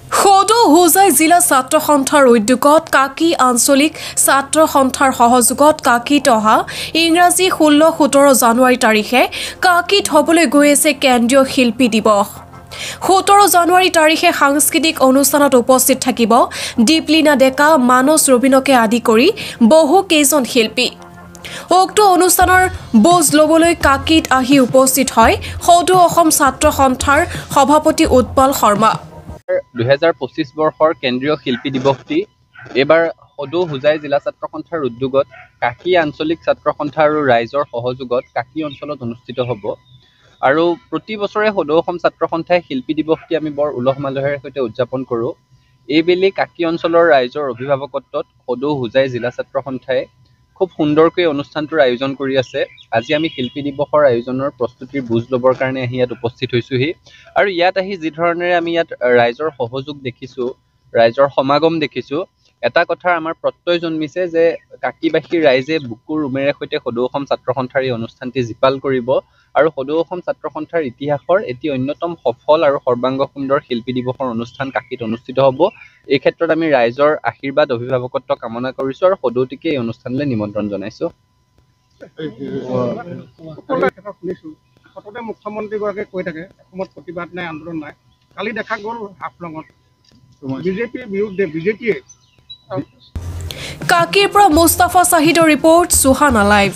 সদৌ হোজাই জিলা ছাত্ৰ সন্থাৰ উদ্যোগত কাকি আঞ্চলিক ছাত্ৰ সন্থাৰ সহযোগত কাকিত অহা ইংৰাজী 16-17 জানুৱাৰী তাৰিখে কাকিত হ'বলৈ গৈ আছে কেন্দ্ৰীয় শিল্পী দিৱস 17 জানুৱাৰী তাৰিখে সাংস্কৃতিক অনুষ্ঠানত উপস্থিত থাকিব দীপলিনা ডেকা মানস ৰবিনকে আদি কৰি বহু কেইজন শিল্পী উক্ত অনুষ্ঠানৰ বোজ ল'বলৈ কাকিত আহি উপস্থিত হয় সদৌ অসম ছাত্ৰ সন্থাৰ সভাপতি উৎপল শৰ্মা 2025 বৰ্ষৰ কেন্দ্ৰীয় শিল্পী দিৱসটি এবাৰ সদৌ হোজাই জিলা ছাত্ৰ সন্থাৰ উদ্যোগত কাকি আঞ্চলিক ছাত্ৰ সন্থা আৰু ৰাইজৰ সহযোগত কাকি অঞ্চলত অনুষ্ঠিত হ'ব আৰু প্ৰতি বছৰে সদৌ অসম ছাত্ৰ সন্থাই শিল্পী দিৱসটি আমি বৰ উলহ মালহেৰে সৈতে উদযাপন কৰোঁ এইবেলি কাকি অঞ্চলৰ ৰাইজৰ অভিভাৱকত্বত সদৌ হোজাই জিলা ছাত্ৰ সন্থাই খুব সুন্দৰকৈ অনুষ্ঠানটোৰ আয়োজন কৰি আছে আজি আমি শিল্পী দিৱসৰ আয়োজনৰ প্ৰস্তুতিৰ বুজ ল'বৰ কাৰণে আহি ইয়াত উপস্থিত হৈছোহি আৰু ইয়াত আহি যি ধৰণেৰে আমি ইয়াত ৰাইজৰ সহযোগ দেখিছোঁ ৰাইজৰ সমাগম দেখিছোঁ এটা কথা আমাৰ প্ৰত্যয় জন্মিছে যে কাকিবাসীৰ ৰাইজে বুকুৰ উমেৰে সৈতে সদৌ অসম ছাত্ৰ সন্থাৰ এই অনুষ্ঠানটি জীপাল কৰিব আৰু সদৌ অসম ছাত্ৰ সন্থাৰ ইতিহাসৰ এটি অন্যতম সফল আৰু সৰ্বাংগ সুন্দৰ শিল্পী দিৱসৰ অনুষ্ঠান কাকিত অনুষ্ঠিত হ'ব এই ক্ষেত্ৰত আমি ৰাইজৰ আশীৰ্বাদ অভিভাৱকত্ব কামনা কৰিছোঁ আৰু সদৌটিকে এই অনুষ্ঠানলৈ নিমন্ত্ৰণ জনাইছোঁ সততে মুখ্যমন্ত্ৰীগৰাকীয়ে কৈ থাকে অসমত প্ৰতিবাদ নাই আন্দোলন নাই কালি দেখা গ'ল হাফলঙত বিজেপিৰ বিৰুদ্ধে বিজেপিয়ে কাকিৰ পৰা মুস্তাফা চাহিদৰ ৰিপৰ্ট সুহানা লাইভ